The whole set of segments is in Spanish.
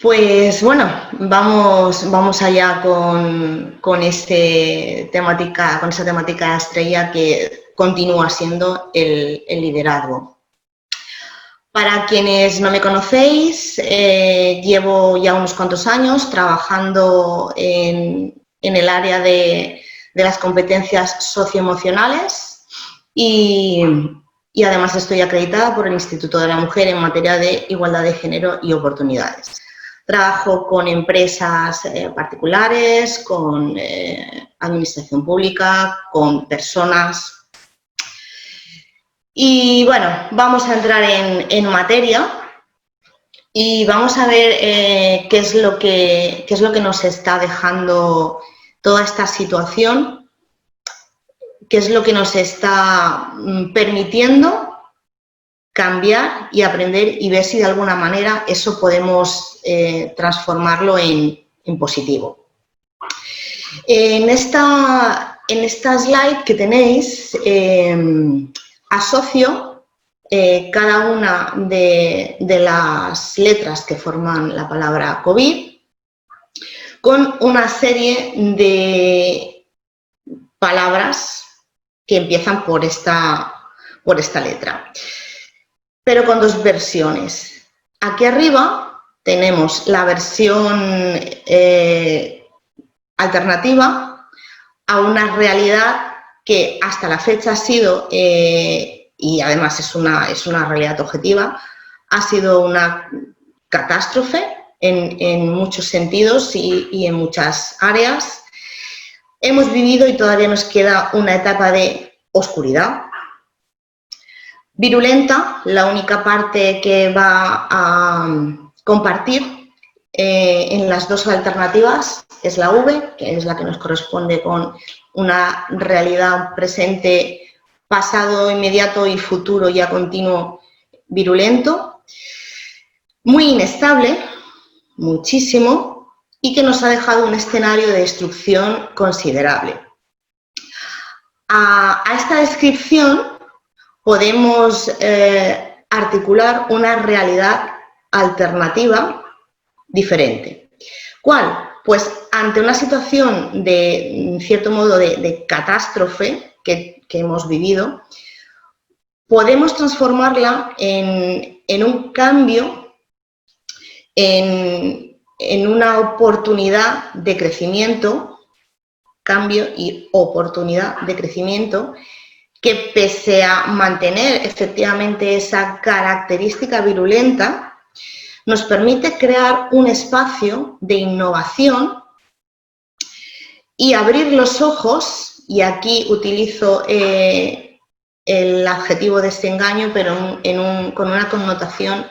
Pues bueno, vamos allá con esta temática estrella que continúa siendo el liderazgo. Para quienes no me conocéis, llevo ya unos cuantos años trabajando en el área de las competencias socioemocionales y además estoy acreditada por el Instituto de la Mujer en materia de igualdad de género y oportunidades. Trabajo con empresas particulares, con administración pública, con personas. Y bueno, vamos a entrar en materia y vamos a ver qué es lo que nos está dejando toda esta situación, qué es lo que nos está permitiendo cambiar y aprender y ver si de alguna manera eso podemos transformarlo en positivo. En esta slide que tenéis asocio cada una de las letras que forman la palabra COVID con una serie de palabras que empiezan por esta letra, pero con dos versiones. Aquí arriba tenemos la versión alternativa a una realidad que hasta la fecha ha sido, y además es una realidad objetiva, ha sido una catástrofe en muchos sentidos y en muchas áreas. Hemos vivido y todavía nos queda una etapa de oscuridad. Virulenta, la única parte que va a compartir en las dos alternativas es la V, que es la que nos corresponde con una realidad presente, pasado, inmediato y futuro ya continuo virulento, muy inestable, muchísimo, y que nos ha dejado un escenario de destrucción considerable. A esta descripción podemos articular una realidad alternativa diferente. ¿Cuál? Pues ante una situación de, en cierto modo, de catástrofe que hemos vivido, podemos transformarla en un cambio, en una oportunidad de crecimiento, cambio y oportunidad de crecimiento, que pese a mantener efectivamente esa característica virulenta, nos permite crear un espacio de innovación y abrir los ojos, y aquí utilizo el adjetivo desengaño, pero con una connotación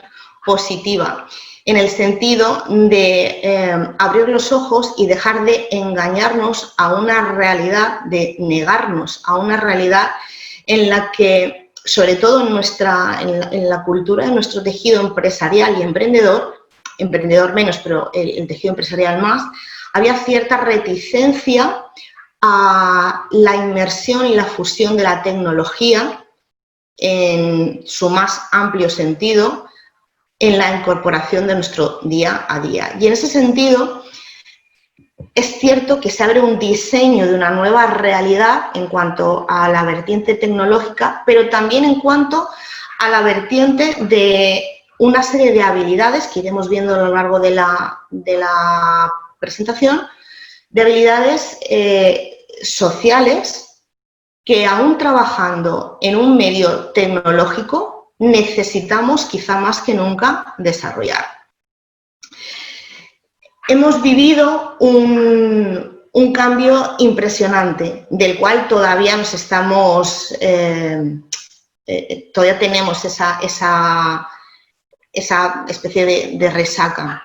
positiva, en el sentido de abrir los ojos y dejar de engañarnos a una realidad, de negarnos a una realidad en la que, sobre todo en la cultura de nuestro tejido empresarial y emprendedor menos, pero el tejido empresarial más, había cierta reticencia a la inmersión y la fusión de la tecnología en su más amplio sentido en la incorporación de nuestro día a día. Y en ese sentido, es cierto que se abre un diseño de una nueva realidad en cuanto a la vertiente tecnológica, pero también en cuanto a la vertiente de una serie de habilidades que iremos viendo a lo largo de la presentación, de habilidades sociales que, aún trabajando en un medio tecnológico, necesitamos quizá más que nunca desarrollar. Hemos vivido un cambio impresionante, del cual todavía nos estamos, todavía tenemos esa especie de resaca.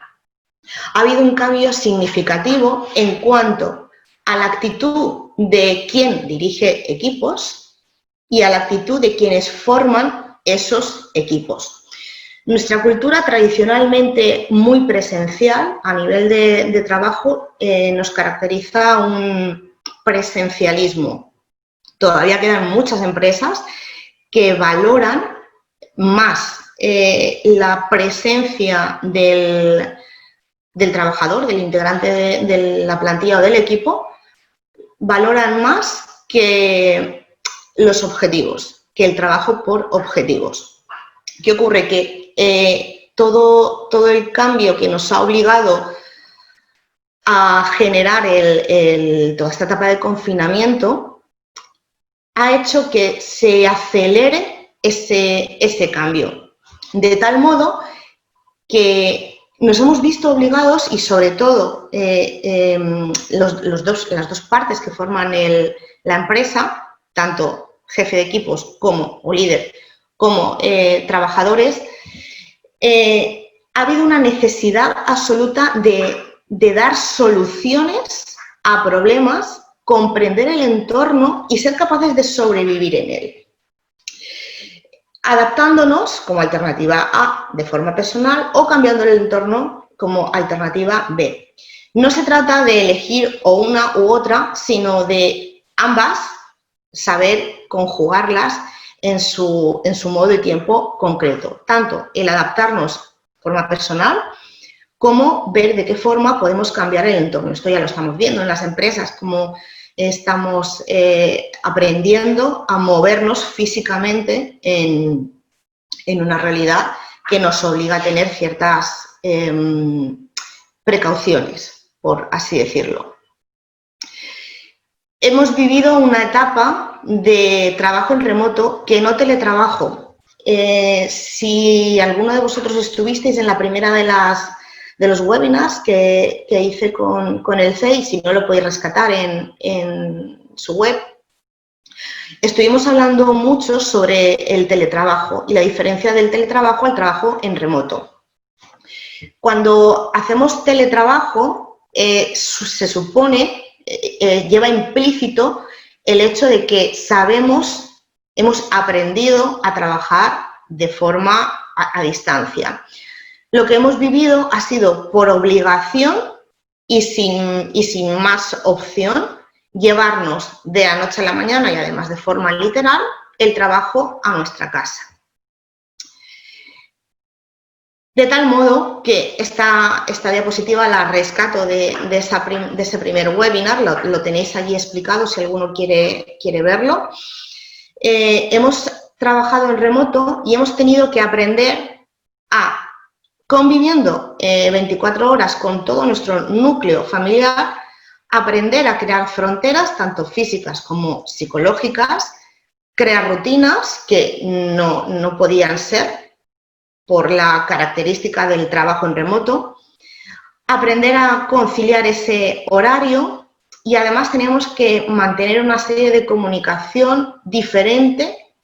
Ha habido un cambio significativo en cuanto a la actitud de quien dirige equipos y a la actitud de quienes forman esos equipos. Nuestra cultura, tradicionalmente muy presencial a nivel de trabajo, nos caracteriza un presencialismo. Todavía quedan muchas empresas que valoran más la presencia del del trabajador, del integrante de la plantilla o del equipo, valoran más que los objetivos, que el trabajo por objetivos. ¿Qué ocurre? Que todo el cambio que nos ha obligado a generar toda esta etapa de confinamiento ha hecho que se acelere ese cambio, de tal modo que nos hemos visto obligados, y sobre todo las dos partes que forman la empresa, tanto jefe de equipos o líder como trabajadores, ha habido una necesidad absoluta de dar soluciones a problemas, comprender el entorno y ser capaces de sobrevivir en él, adaptándonos como alternativa A de forma personal o cambiando el entorno como alternativa B. No se trata de elegir o una u otra, sino de ambas, saber conjugarlas en su modo y tiempo concreto. Tanto el adaptarnos de forma personal como ver de qué forma podemos cambiar el entorno. Esto ya lo estamos viendo en las empresas, como estamos aprendiendo a movernos físicamente en una realidad que nos obliga a tener ciertas precauciones, por así decirlo. Hemos vivido una etapa de trabajo en remoto que no teletrabajo. Si alguno de vosotros estuvisteis en la primera de los webinars que hice con el CEI, si no lo podéis rescatar en su web, estuvimos hablando mucho sobre el teletrabajo y la diferencia del teletrabajo al trabajo en remoto. Cuando hacemos teletrabajo, se supone, lleva implícito el hecho de que hemos aprendido a trabajar de forma a distancia. Lo que hemos vivido ha sido por obligación y sin más opción llevarnos de la noche a la mañana y además de forma literal el trabajo a nuestra casa. De tal modo que esta diapositiva la rescato de ese primer webinar, lo tenéis allí explicado si alguno quiere verlo. Hemos trabajado en remoto y hemos tenido que aprender a, conviviendo 24 horas con todo nuestro núcleo familiar, aprender a crear fronteras, tanto físicas como psicológicas, crear rutinas que no podían ser por la característica del trabajo en remoto, aprender a conciliar ese horario y además teníamos que mantener una serie de comunicación diferente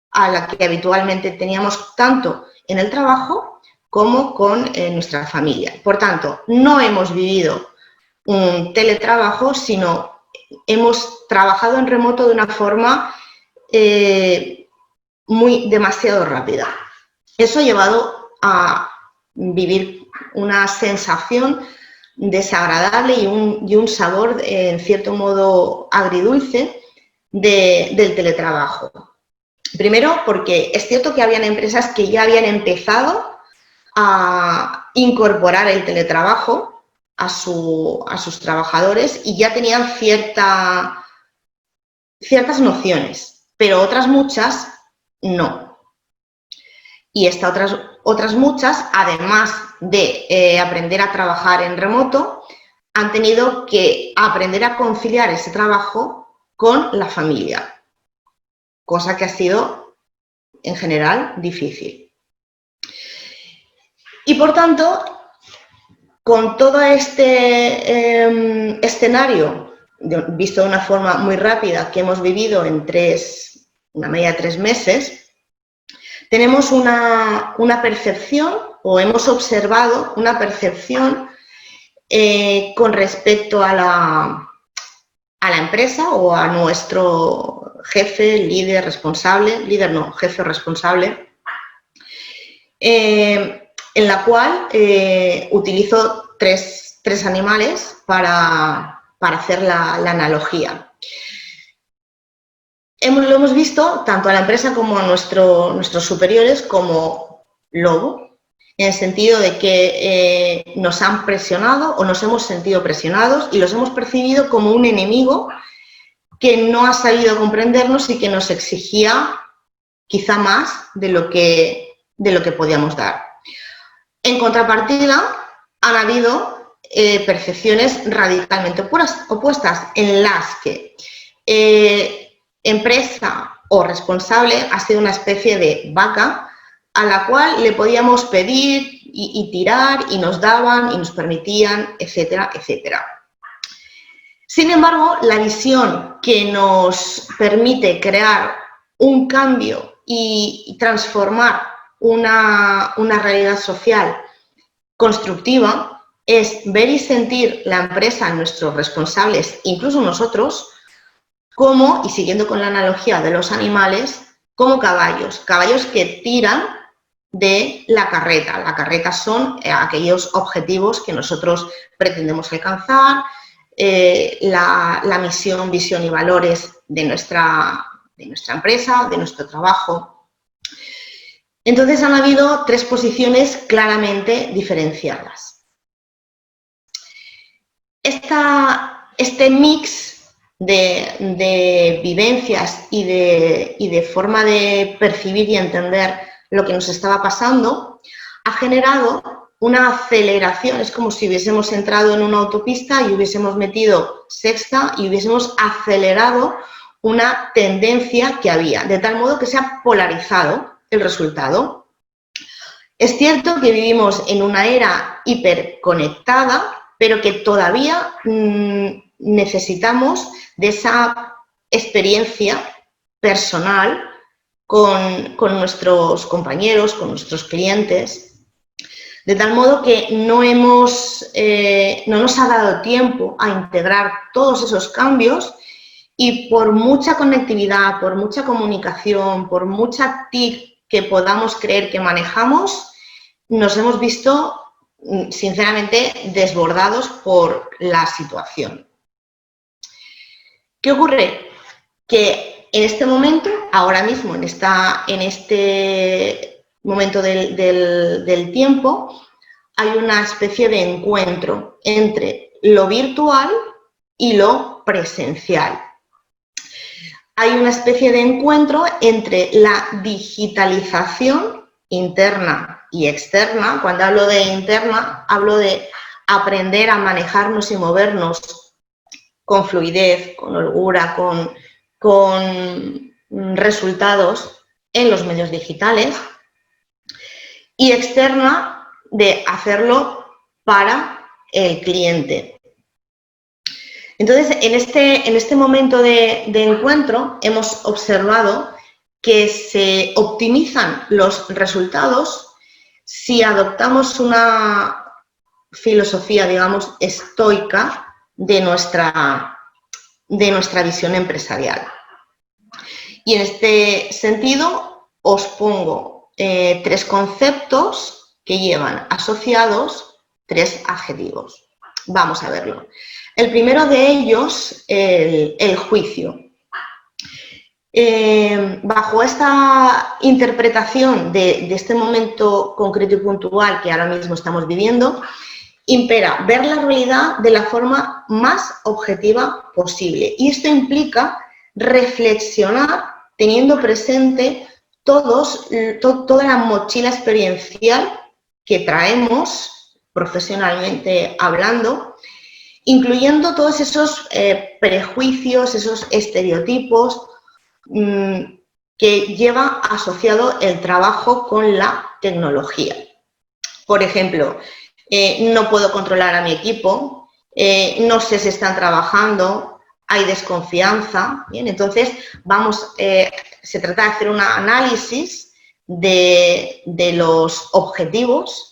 a la que habitualmente teníamos tanto en el trabajo como con nuestra familia. Por tanto, no hemos vivido un teletrabajo, sino hemos trabajado en remoto de una forma demasiado rápida. Eso ha llevado a vivir una sensación desagradable y un sabor, en cierto modo, agridulce del teletrabajo. Primero, porque es cierto que habían empresas que ya habían empezado a incorporar el teletrabajo a sus trabajadores y ya tenían ciertas nociones, pero otras muchas no. Y otras muchas, además de aprender a trabajar en remoto, han tenido que aprender a conciliar ese trabajo con la familia, cosa que ha sido, en general, difícil. Y, por tanto, con todo este escenario, visto de una forma muy rápida, que hemos vivido en una media de 3 meses, tenemos una percepción, o hemos observado una percepción con respecto a la empresa o a nuestro jefe, líder, responsable, jefe responsable, en la cual utilizo tres animales para hacer la analogía. Lo hemos visto tanto a la empresa como a nuestros superiores como lobo. en el sentido de que nos han presionado o nos hemos sentido presionados y los hemos percibido como un enemigo que no ha sabido comprendernos y que nos exigía quizá más de lo que podíamos dar. En contrapartida, han habido percepciones radicalmente opuestas en las que empresa o responsable ha sido una especie de vaca a la cual le podíamos pedir y tirar y nos daban y nos permitían, etcétera, etcétera. Sin embargo, la visión que nos permite crear un cambio y transformar una realidad social constructiva es ver y sentir la empresa, nuestros responsables, incluso nosotros, como, y siguiendo con la analogía de los animales, como caballos que tiran de la carreta. La carreta son aquellos objetivos que nosotros pretendemos alcanzar, la misión, visión y valores de nuestra empresa, de nuestro trabajo. Entonces han habido tres posiciones claramente diferenciadas. Este mix de vivencias y de forma de percibir y entender lo que nos estaba pasando ha generado una aceleración. Es como si hubiésemos entrado en una autopista y hubiésemos metido sexta y hubiésemos acelerado una tendencia que había, de tal modo que se ha polarizado el resultado. Es cierto que vivimos en una era hiperconectada, pero que todavía necesitamos de esa experiencia personal con nuestros compañeros, con nuestros clientes, de tal modo que no nos ha dado tiempo a integrar todos esos cambios y por mucha conectividad, por mucha comunicación, por mucha TIC que podamos creer que manejamos, nos hemos visto sinceramente desbordados por la situación. ¿Qué ocurre? Que en este momento, ahora mismo, en este momento del tiempo, hay una especie de encuentro entre lo virtual y lo presencial. Hay una especie de encuentro entre la digitalización interna y externa. Cuando hablo de interna, hablo de aprender a manejarnos y movernos con fluidez, con holgura, con resultados en los medios digitales, y externa de hacerlo para el cliente. Entonces, en este momento de encuentro hemos observado que se optimizan los resultados si adoptamos una filosofía, digamos, estoica de nuestra visión empresarial. Y en este sentido os pongo tres conceptos que llevan asociados tres adjetivos. Vamos a verlo. El primero de ellos, el juicio. Bajo esta interpretación de este momento concreto y puntual que ahora mismo estamos viviendo, impera ver la realidad de la forma más objetiva posible. Y esto implica reflexionar teniendo presente toda la mochila experiencial que traemos profesionalmente hablando, incluyendo todos esos prejuicios, esos estereotipos que lleva asociado el trabajo con la tecnología. Por ejemplo, no puedo controlar a mi equipo, no sé si están trabajando, hay desconfianza. Bien, entonces se trata de hacer un análisis de los objetivos,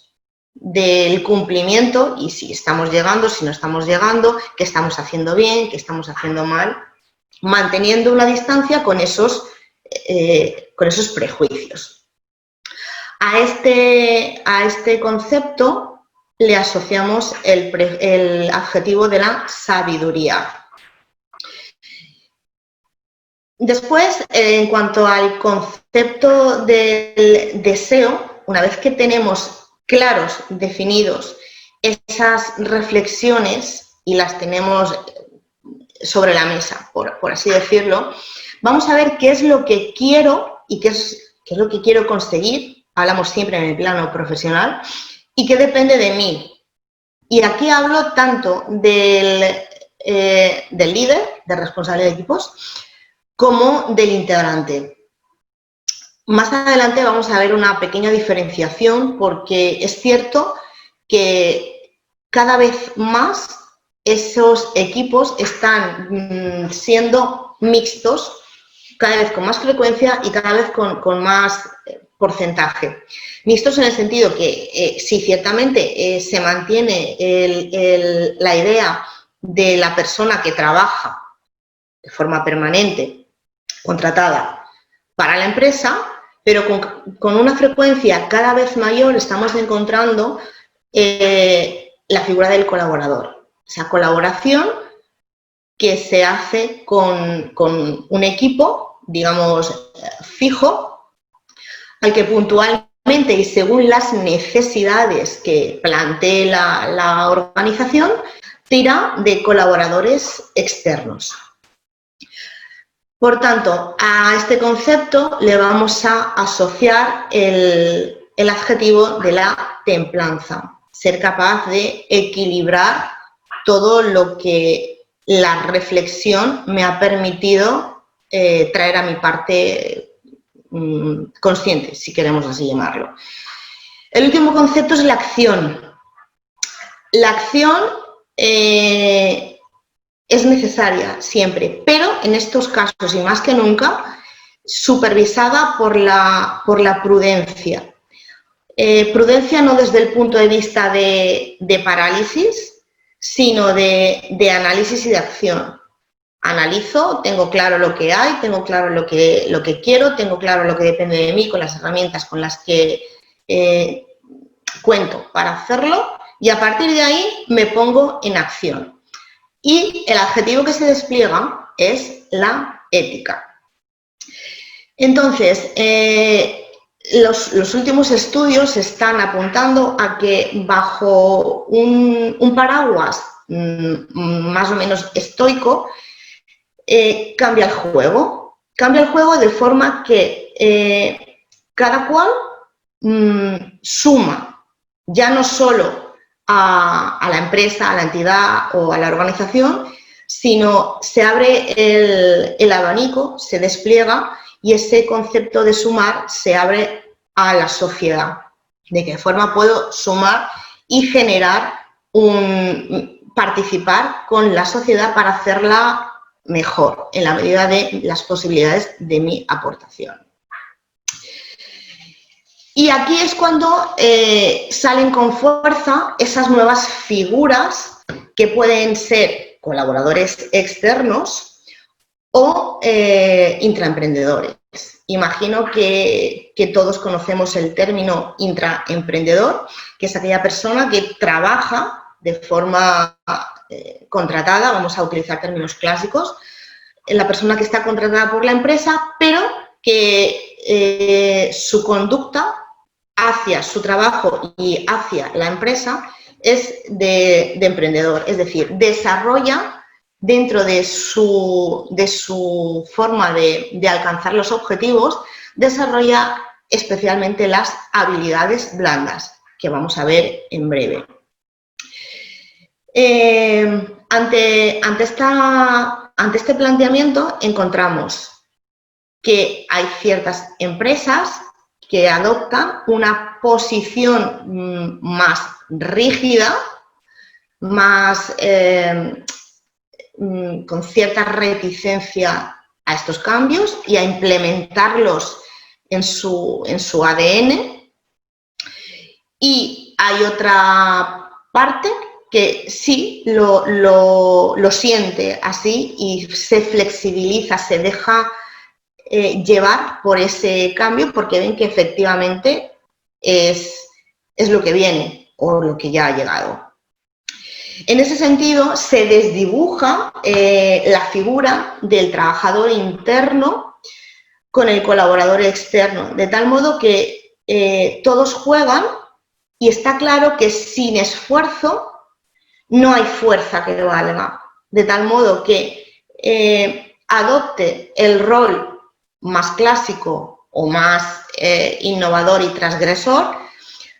del cumplimiento y si estamos llegando, si no estamos llegando, qué estamos haciendo bien, qué estamos haciendo mal, manteniendo una distancia con esos prejuicios. A este concepto le asociamos el adjetivo de la sabiduría. Después, en cuanto al concepto del deseo, una vez que tenemos claros, definidos, esas reflexiones y las tenemos sobre la mesa, por así decirlo, vamos a ver qué es lo que quiero y qué es lo que quiero conseguir, hablamos siempre en el plano profesional, y qué depende de mí. Y aquí hablo tanto del líder, del responsable de equipos, como del integrante. Más adelante vamos a ver una pequeña diferenciación porque es cierto que cada vez más esos equipos están siendo mixtos, cada vez con más frecuencia y cada vez con más porcentaje. Mixtos en el sentido que sí, ciertamente se mantiene la idea de la persona que trabaja de forma permanente, contratada para la empresa, pero con una frecuencia cada vez mayor estamos encontrando la figura del colaborador. Esa colaboración que se hace con un equipo, digamos, fijo, al que puntualmente y según las necesidades que plantee la organización, tira de colaboradores externos. Por tanto, a este concepto le vamos a asociar el adjetivo de la templanza, ser capaz de equilibrar todo lo que la reflexión me ha permitido traer a mi parte consciente, si queremos así llamarlo. El último concepto es la acción. La acción es necesaria siempre, pero en estos casos y más que nunca, supervisada por la prudencia. Prudencia no desde el punto de vista de parálisis, sino de análisis y de acción. Analizo, tengo claro lo que hay, tengo claro lo que quiero, tengo claro lo que depende de mí con las herramientas con las que cuento para hacerlo y a partir de ahí me pongo en acción. Y el adjetivo que se despliega es la ética. Entonces, los últimos estudios están apuntando a que bajo un paraguas más o menos estoico, cambia el juego. Cambia el juego de forma que cada cual suma, ya no solo a la empresa, a la entidad o a la organización, sino se abre el abanico, se despliega y ese concepto de sumar se abre a la sociedad. ¿De qué forma puedo sumar y generar participar con la sociedad para hacerla mejor en la medida de las posibilidades de mi aportación? Y aquí es cuando salen con fuerza esas nuevas figuras que pueden ser colaboradores externos o intraemprendedores. Imagino que todos conocemos el término intraemprendedor, que es aquella persona que trabaja de forma contratada, vamos a utilizar términos clásicos, la persona que está contratada por la empresa, pero que su conducta hacia su trabajo y hacia la empresa es de emprendedor, es decir, desarrolla dentro de su forma de alcanzar los objetivos, desarrolla especialmente las habilidades blandas, que vamos a ver en breve. Ante este planteamiento encontramos que hay ciertas empresas que adoptan una posición más rígida, más con cierta reticencia a estos cambios y a implementarlos en su ADN. Y hay otra parte que sí lo siente así y se flexibiliza, se deja llevar por ese cambio porque ven que efectivamente es lo que viene o lo que ya ha llegado. En ese sentido, se desdibuja la figura del trabajador interno con el colaborador externo, de tal modo que todos juegan y está claro que sin esfuerzo no hay fuerza que lo valga, de tal modo que adopte el rol más clásico o más innovador y transgresor.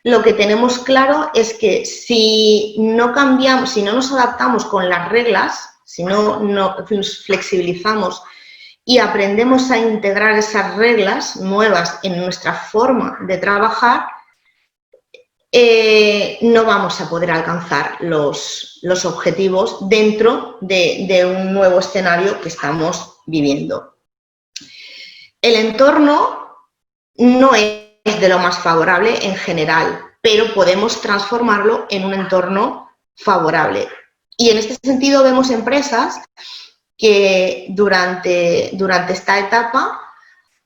Lo que tenemos claro es que si no cambiamos, si no nos adaptamos con las reglas, si no nos flexibilizamos y aprendemos a integrar esas reglas nuevas en nuestra forma de trabajar, no vamos a poder alcanzar los objetivos dentro de un nuevo escenario que estamos viviendo. El entorno no es de lo más favorable en general, pero podemos transformarlo en un entorno favorable. Y en este sentido vemos empresas que durante esta etapa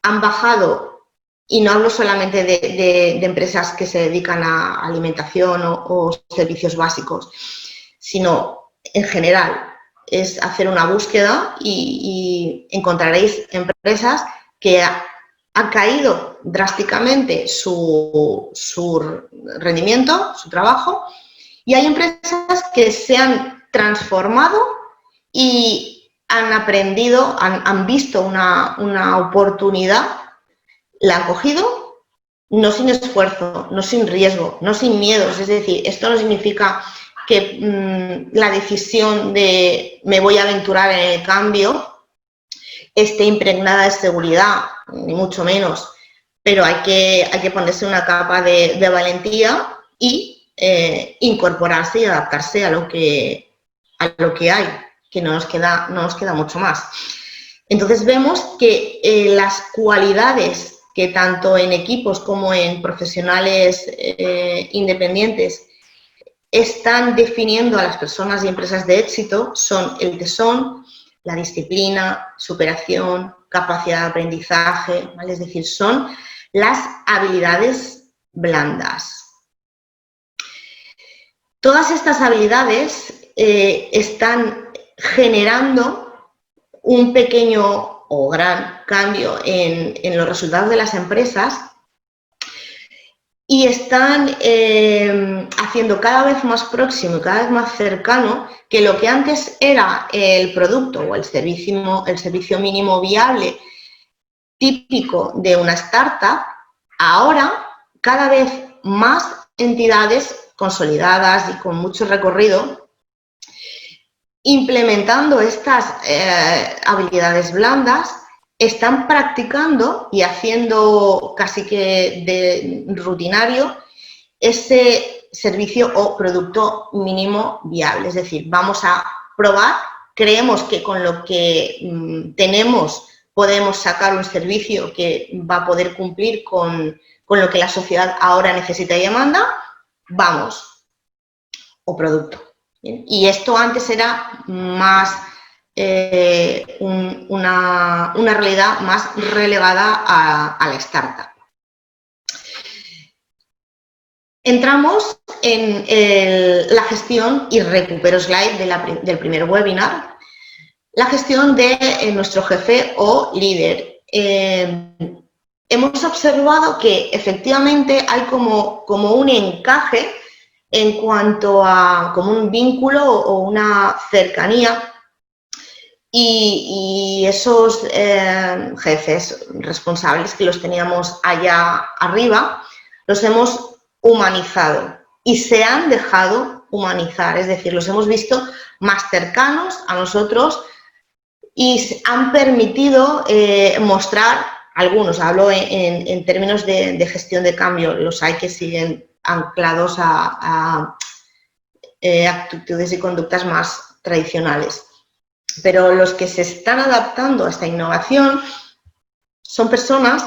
han bajado, y no hablo solamente de empresas que se dedican a alimentación o servicios básicos, sino en general, es hacer una búsqueda y encontraréis empresas que ha caído drásticamente su rendimiento, su trabajo, y hay empresas que se han transformado y han aprendido, han visto una oportunidad, la han cogido, no sin esfuerzo, no sin riesgo, no sin miedos. Es decir, esto no significa que la decisión de me voy a aventurar en el cambio esté impregnada de seguridad, ni mucho menos, pero hay que ponerse una capa de valentía y incorporarse y adaptarse a lo que hay, que no nos queda mucho más. Entonces vemos que las cualidades que tanto en equipos como en profesionales independientes están definiendo a las personas y empresas de éxito son el tesón, la disciplina, superación, capacidad de aprendizaje, ¿vale? Es decir, son las habilidades blandas. Todas estas habilidades están generando un pequeño o gran cambio en los resultados de las empresas y están haciendo cada vez más próximo y cada vez más cercano que lo que antes era el producto o el servicio mínimo viable típico de una startup, ahora cada vez más entidades consolidadas y con mucho recorrido, implementando estas habilidades blandas, están practicando y haciendo casi que de rutinario ese servicio o producto mínimo viable. Es decir, vamos a probar, creemos que con lo que tenemos podemos sacar un servicio que va a poder cumplir con lo que la sociedad ahora necesita y demanda, vamos, o producto. ¿Bien? Y esto antes era más una realidad más relegada a la startup. Entramos en la gestión, y recupero slide del primer webinar, la gestión de nuestro jefe o líder. Hemos observado que efectivamente hay como un encaje en cuanto a como un vínculo o una cercanía, y esos jefes responsables que los teníamos allá arriba los hemos humanizado y se han dejado humanizar, es decir, los hemos visto más cercanos a nosotros y han permitido mostrar, algunos, hablo en términos de gestión de cambio, los hay que siguen anclados a actitudes y conductas más tradicionales, pero los que se están adaptando a esta innovación son personas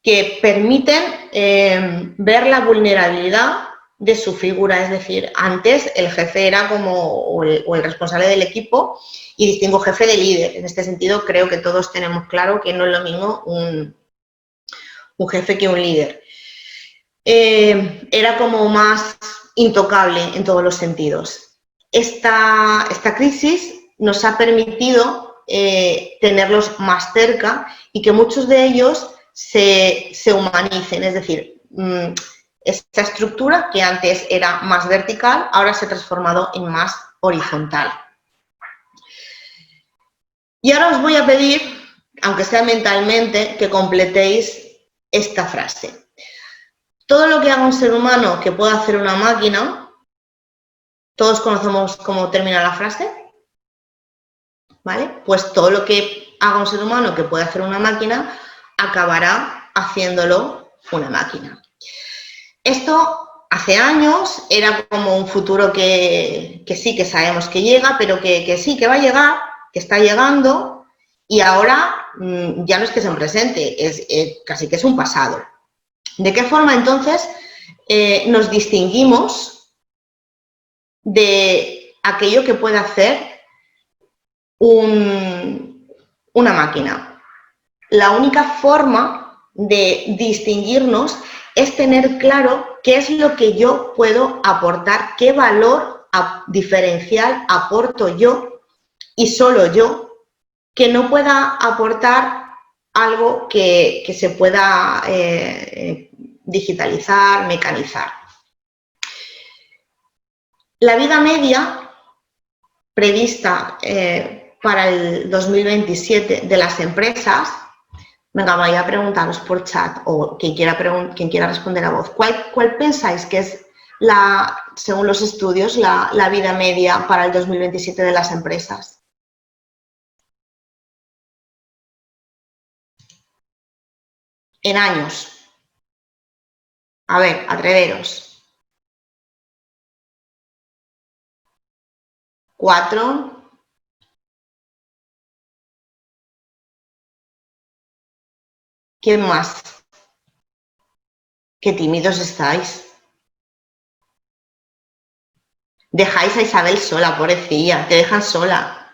que permiten ver la vulnerabilidad de su figura. Es decir, antes el jefe era como o el responsable del equipo, y distingo jefe de líder. En este sentido, creo que todos tenemos claro que no es lo mismo un jefe que un líder. Era como más intocable en todos los sentidos. Esta crisis nos ha permitido tenerlos más cerca y que muchos de ellos se humanicen, es decir, Esta estructura, que antes era más vertical, ahora se ha transformado en más horizontal. Y ahora os voy a pedir, aunque sea mentalmente, que completéis esta frase. Todo lo que haga un ser humano que pueda hacer una máquina, ¿todos conocemos cómo termina la frase? ¿Vale? Pues todo lo que haga un ser humano que pueda hacer una máquina, acabará haciéndolo una máquina. Esto hace años era como un futuro que sí, que sabemos que llega, pero que sí, que va a llegar, que está llegando, y ahora ya no es que sea un presente, es casi que es un pasado. ¿De qué forma entonces nos distinguimos de aquello que puede hacer una máquina? La única forma de distinguirnos es tener claro qué es lo que yo puedo aportar, qué valor diferencial aporto yo y solo yo, que no pueda aportar algo que se pueda digitalizar, mecanizar. La vida media prevista para el 2027 de las empresas, venga, voy a preguntaros por chat o quien quiera responder a voz, ¿cuál pensáis que es, según los estudios, la vida media para el 2027 de las empresas? En años. A ver, atreveros. 4. ¿Quién más? Qué tímidos estáis. Dejáis a Isabel sola, pobrecilla, te dejan sola.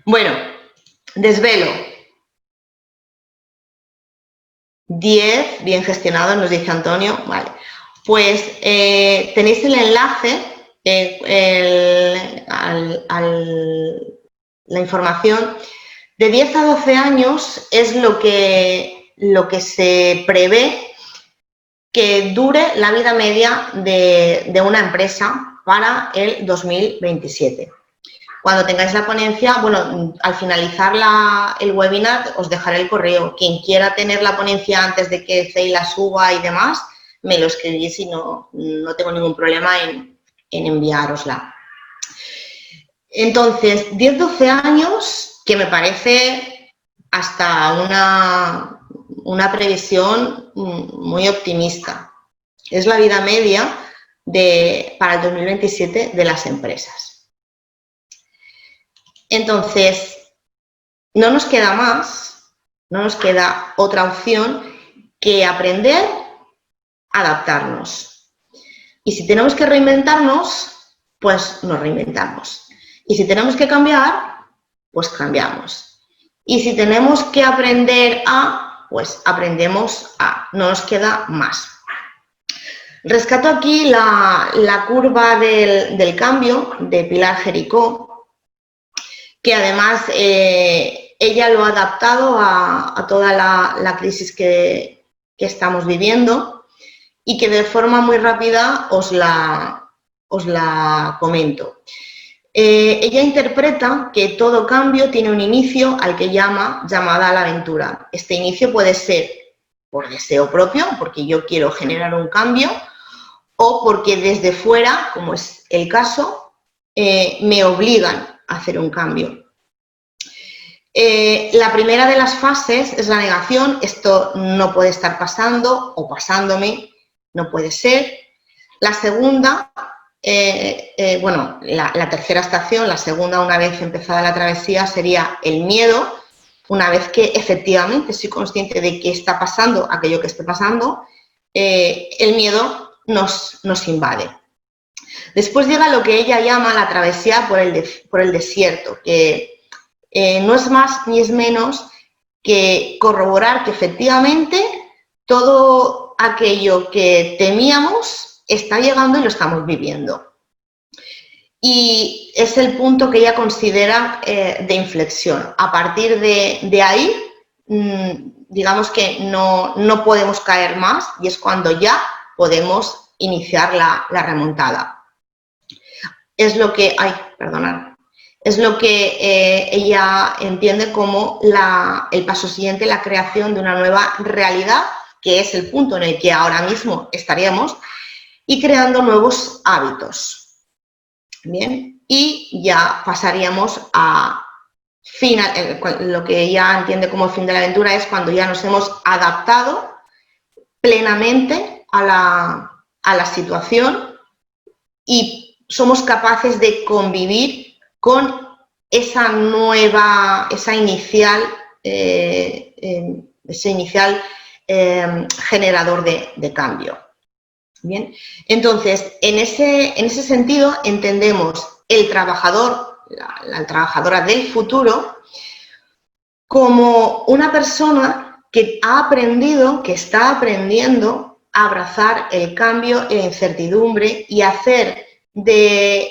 Bueno, desvelo. 10, bien gestionado, nos dice Antonio. Vale. Pues tenéis el enlace, la información. De 10 a 12 años es lo que se prevé que dure la vida media de una empresa para el 2027. Cuando tengáis la ponencia, bueno, al finalizar el webinar os dejaré el correo. Quien quiera tener la ponencia antes de que CEI la suba y demás, me lo escribís y no tengo ningún problema en enviárosla. Entonces, 10-12 años, que me parece hasta una previsión muy optimista. Es la vida media para el 2027 de las empresas. Entonces, no nos queda más, no nos queda otra opción que aprender a adaptarnos. Y si tenemos que reinventarnos, pues nos reinventamos. Y si tenemos que cambiar, pues cambiamos. Y si tenemos que aprender pues aprendemos no nos queda más. Rescato aquí la curva del cambio de Pilar Jericó, que además ella lo ha adaptado a toda la crisis que estamos viviendo y que de forma muy rápida os la comento. Ella interpreta que todo cambio tiene un inicio al que llamada a la aventura. Este inicio puede ser por deseo propio, porque yo quiero generar un cambio, o porque desde fuera, como es el caso, me obligan a hacer un cambio. La primera de las fases es la negación. Esto no puede estar pasando o pasándome, no puede ser. La segunda, bueno, la tercera estación, la segunda, una vez empezada la travesía, sería el miedo. Una vez que efectivamente soy consciente de que está pasando aquello que esté pasando, el miedo nos invade. Después llega lo que ella llama la travesía por el desierto, que no es más ni es menos que corroborar que efectivamente todo aquello que temíamos está llegando y lo estamos viviendo. Y es el punto que ella considera de inflexión. A partir de ahí digamos que no podemos caer más y es cuando ya podemos iniciar la remontada. Es lo que, es lo que ella entiende como el paso siguiente, la creación de una nueva realidad, que es el punto en el que ahora mismo estaríamos, y creando nuevos hábitos. Bien, y ya pasaríamos a lo que ella entiende como el fin de la aventura es cuando ya nos hemos adaptado plenamente a la situación y somos capaces de convivir con esa inicial generador de cambio. Bien, entonces, en ese sentido entendemos el trabajador, la trabajadora del futuro, como una persona que ha aprendido, que está aprendiendo a abrazar el cambio y la incertidumbre y hacer de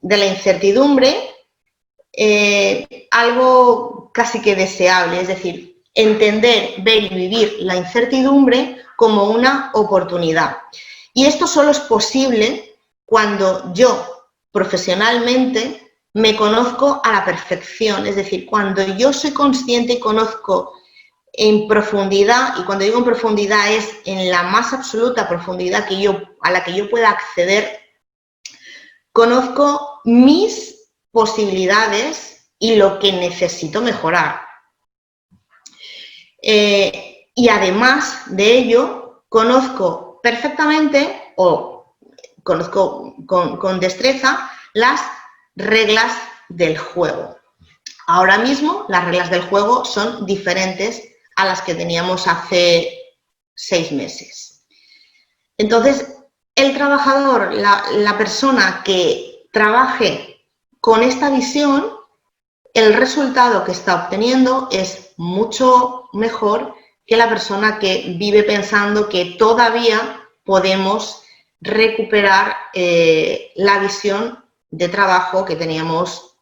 la incertidumbre algo casi que deseable, es decir, entender, ver y vivir la incertidumbre como una oportunidad. Y esto solo es posible cuando yo profesionalmente me conozco a la perfección, es decir, cuando yo soy consciente y conozco en profundidad, y cuando digo en profundidad es en la más absoluta profundidad a la que yo pueda acceder, conozco mis posibilidades y lo que necesito mejorar. Y además de ello, conozco perfectamente o conozco con destreza las reglas del juego. Ahora mismo las reglas del juego son diferentes a las que teníamos hace 6 meses. Entonces, el trabajador, la persona que trabaje con esta visión, el resultado que está obteniendo es mucho mejor que la persona que vive pensando que todavía podemos recuperar la visión de trabajo que teníamos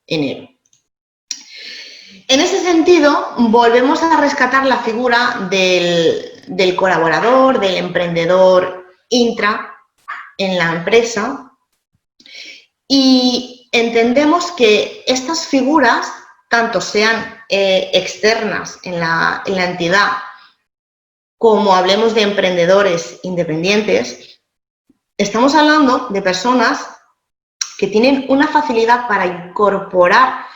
enero. En ese sentido, volvemos a rescatar la figura del colaborador, del emprendedor intra en la empresa y entendemos que estas figuras, tanto sean externas en la entidad como hablemos de emprendedores independientes, estamos hablando de personas que tienen una facilidad para incorporar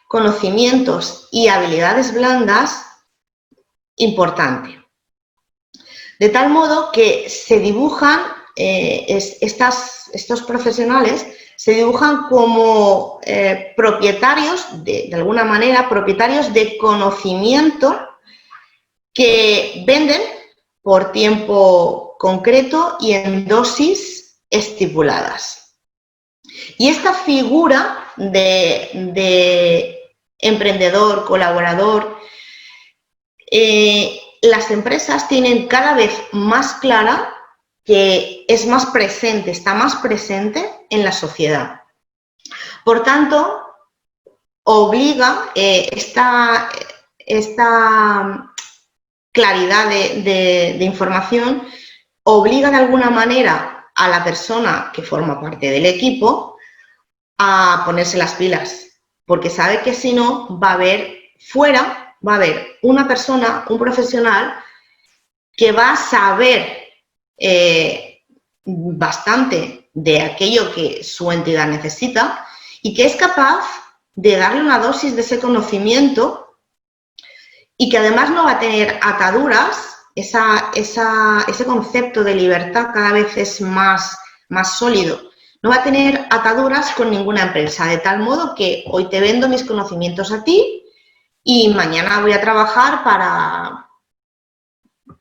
conocimientos y habilidades blandas importante. De tal modo que se dibujan, estos profesionales se dibujan como propietarios, de alguna manera, propietarios de conocimiento que venden por tiempo concreto y en dosis estipuladas. Y esta figura de emprendedor, colaborador, las empresas tienen cada vez más clara que es más presente, está más presente en la sociedad. Por tanto, obliga esta claridad de información, obliga de alguna manera a la persona que forma parte del equipo a ponerse las pilas, porque sabe que si no va a haber fuera, va a haber una persona, un profesional que va a saber bastante de aquello que su entidad necesita y que es capaz de darle una dosis de ese conocimiento y que además no va a tener ataduras. Ese concepto de libertad cada vez es más sólido. No va a tener ataduras con ninguna empresa, de tal modo que hoy te vendo mis conocimientos a ti y mañana voy a trabajar para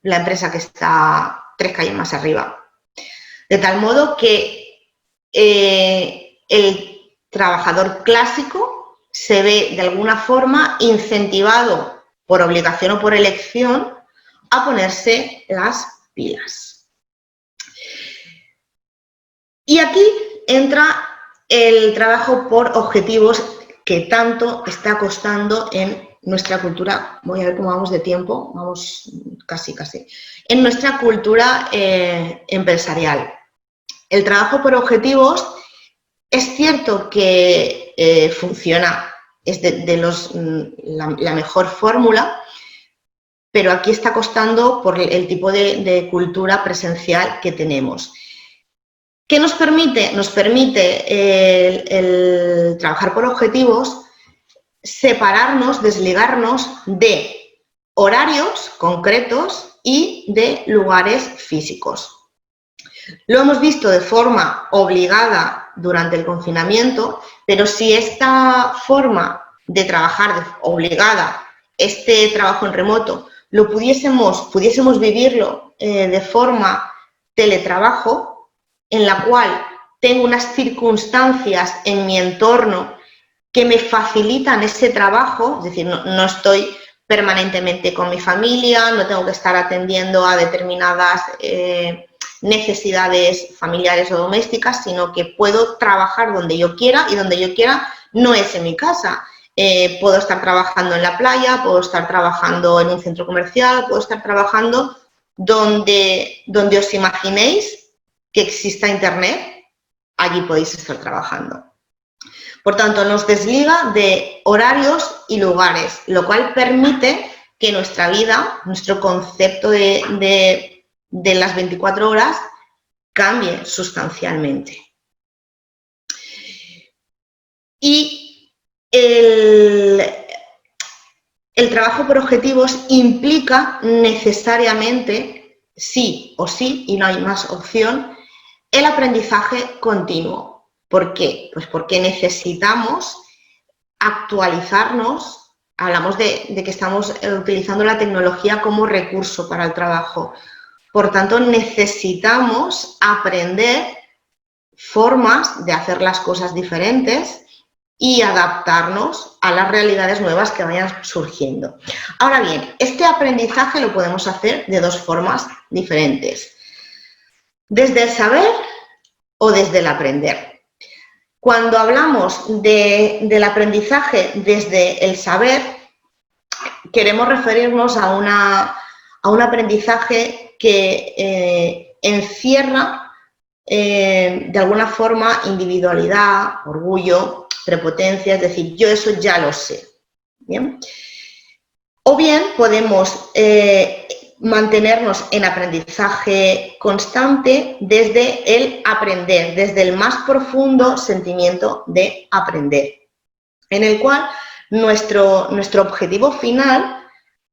la empresa que está 3 calles más arriba. De tal modo que el trabajador clásico se ve de alguna forma incentivado por obligación o por elección a ponerse las pilas. Y aquí entra el trabajo por objetivos que tanto está costando en nuestra cultura, voy a ver cómo vamos de tiempo, vamos casi, en nuestra cultura empresarial. El trabajo por objetivos es cierto que funciona, es la mejor fórmula, pero aquí está costando por el tipo de cultura presencial que tenemos. ¿Qué nos permite? Nos permite el trabajar por objetivos, separarnos, desligarnos de horarios concretos y de lugares físicos. Lo hemos visto de forma obligada durante el confinamiento, pero si esta forma de trabajar obligada, este trabajo en remoto, lo pudiésemos vivirlo de forma teletrabajo, en la cual tengo unas circunstancias en mi entorno que me facilitan ese trabajo, es decir, no estoy permanentemente con mi familia, no tengo que estar atendiendo a determinadas necesidades familiares o domésticas, sino que puedo trabajar donde yo quiera, y donde yo quiera no es en mi casa. Puedo estar trabajando en la playa, puedo estar trabajando en un centro comercial, puedo estar trabajando donde os imaginéis que exista internet, allí podéis estar trabajando. Por tanto, nos desliga de horarios y lugares, lo cual permite que nuestra vida, nuestro concepto de las 24 horas, cambie sustancialmente. Y el trabajo por objetivos implica necesariamente, sí o sí, y no hay más opción, el aprendizaje continuo. ¿Por qué? Pues porque necesitamos actualizarnos. Hablamos de que estamos utilizando la tecnología como recurso para el trabajo. Por tanto, necesitamos aprender formas de hacer las cosas diferentes y adaptarnos a las realidades nuevas que vayan surgiendo. Ahora bien, este aprendizaje lo podemos hacer de dos formas diferentes: desde el saber o desde el aprender. Cuando hablamos del aprendizaje desde el saber, queremos referirnos a un aprendizaje que encierra de alguna forma individualidad, orgullo, prepotencia, es decir, yo eso ya lo sé. ¿Bien? O bien podemos mantenernos en aprendizaje constante desde el aprender, desde el más profundo sentimiento de aprender, en el cual nuestro objetivo final,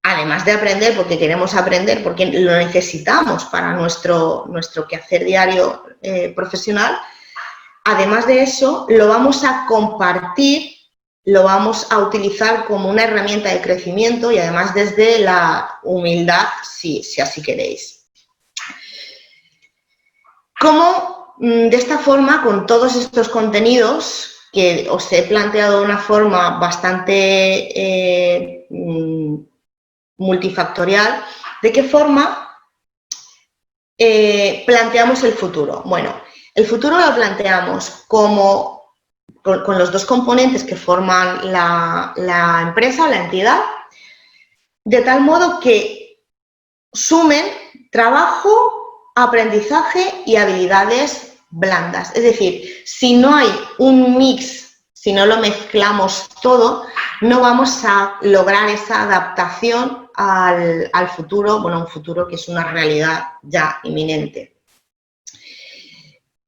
además de aprender porque queremos aprender, porque lo necesitamos para nuestro quehacer diario profesional, además de eso lo vamos a compartir, lo vamos a utilizar como una herramienta de crecimiento y además desde la humildad, si así queréis. ¿Cómo de esta forma, con todos estos contenidos que os he planteado de una forma bastante multifactorial, de qué forma planteamos el futuro? Bueno, el futuro lo planteamos como con los dos componentes que forman la empresa, la entidad, de tal modo que sumen trabajo, aprendizaje y habilidades blandas. Es decir, si no hay un mix, si no lo mezclamos todo, no vamos a lograr esa adaptación al futuro, bueno, un futuro que es una realidad ya inminente.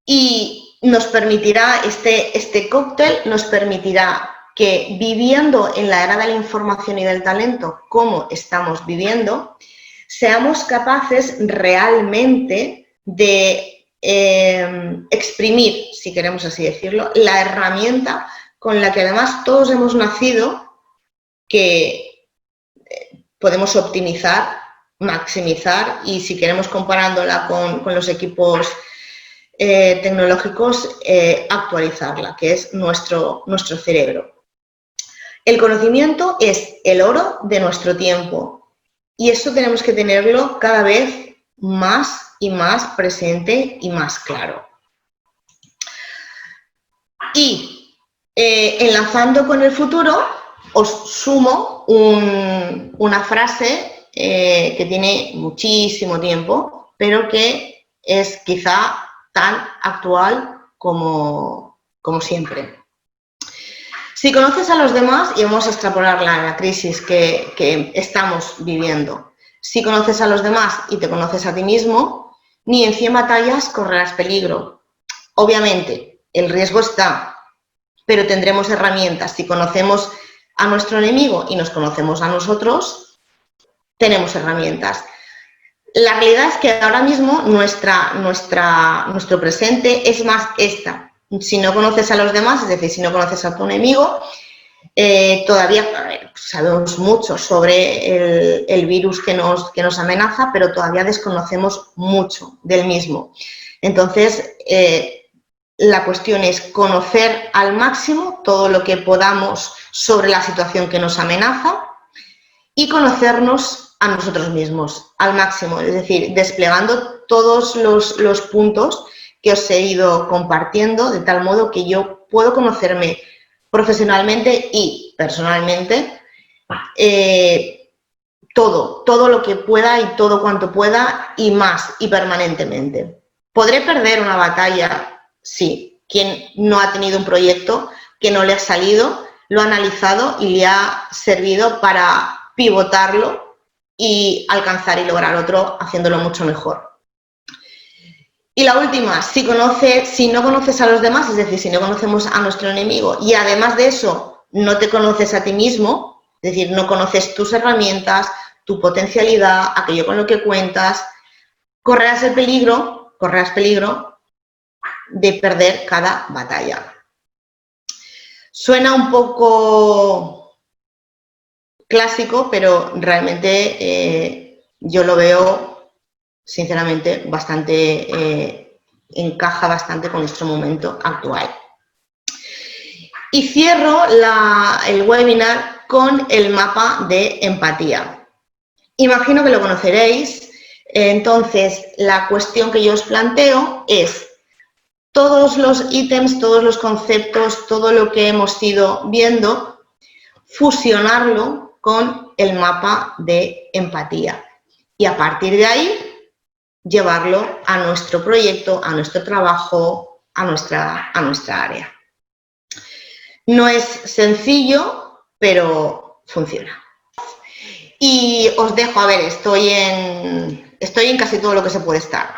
Y nos permitirá, este cóctel nos permitirá que, viviendo en la era de la información y del talento, como estamos viviendo, seamos capaces realmente de exprimir, si queremos así decirlo, la herramienta con la que además todos hemos nacido, que podemos optimizar, maximizar y, si queremos, comparándola con los equipos tecnológicos, actualizarla, que es nuestro cerebro. El conocimiento es el oro de nuestro tiempo y eso tenemos que tenerlo cada vez más y más presente y más claro. Y enlazando con el futuro, os sumo una frase que tiene muchísimo tiempo, pero que es quizá tan actual como siempre. Si conoces a los demás, y vamos a extrapolarla a la crisis que estamos viviendo, si conoces a los demás y te conoces a ti mismo, ni en 100 batallas correrás peligro. Obviamente, el riesgo está, pero tendremos herramientas. Si conocemos a nuestro enemigo y nos conocemos a nosotros, tenemos herramientas. La realidad es que ahora mismo nuestro presente es más esta. Si no conoces a los demás, es decir, si no conoces a tu enemigo, todavía sabemos mucho sobre el virus que nos amenaza, pero todavía desconocemos mucho del mismo. Entonces, la cuestión es conocer al máximo todo lo que podamos sobre la situación que nos amenaza y conocernos a nosotros mismos al máximo, es decir, desplegando todos los puntos que os he ido compartiendo, de tal modo que yo puedo conocerme profesionalmente y personalmente todo lo que pueda y todo cuanto pueda y más y permanentemente. ¿Podré perder una batalla? Sí. Quien no ha tenido un proyecto que no le ha salido, lo ha analizado y le ha servido para pivotarlo y alcanzar y lograr otro haciéndolo mucho mejor. Y la última, si no conoces a los demás, es decir, si no conocemos a nuestro enemigo y además de eso no te conoces a ti mismo, es decir, no conoces tus herramientas, tu potencialidad, aquello con lo que cuentas, correrás peligro de perder cada batalla. Suena un poco clásico, pero realmente yo lo veo, sinceramente, encaja bastante con nuestro momento actual. Y cierro el webinar con el mapa de empatía. Imagino que lo conoceréis. Entonces, la cuestión que yo os planteo es todos los ítems, todos los conceptos, todo lo que hemos ido viendo, fusionarlo con el mapa de empatía. Y a partir de ahí, llevarlo a nuestro proyecto, a nuestro trabajo, a nuestra área. No es sencillo, pero funciona. Y os dejo, a ver, estoy en casi todo lo que se puede estar.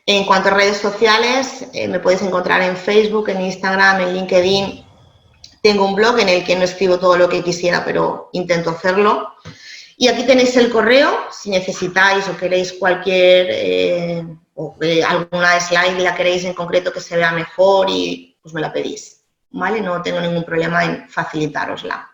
En cuanto a redes sociales, me podéis encontrar en Facebook, en Instagram, en LinkedIn. Tengo un blog en el que no escribo todo lo que quisiera, pero intento hacerlo. Y aquí tenéis el correo, si necesitáis o queréis cualquier, alguna slide la queréis en concreto que se vea mejor y pues me la pedís, ¿vale? No tengo ningún problema en facilitárosla.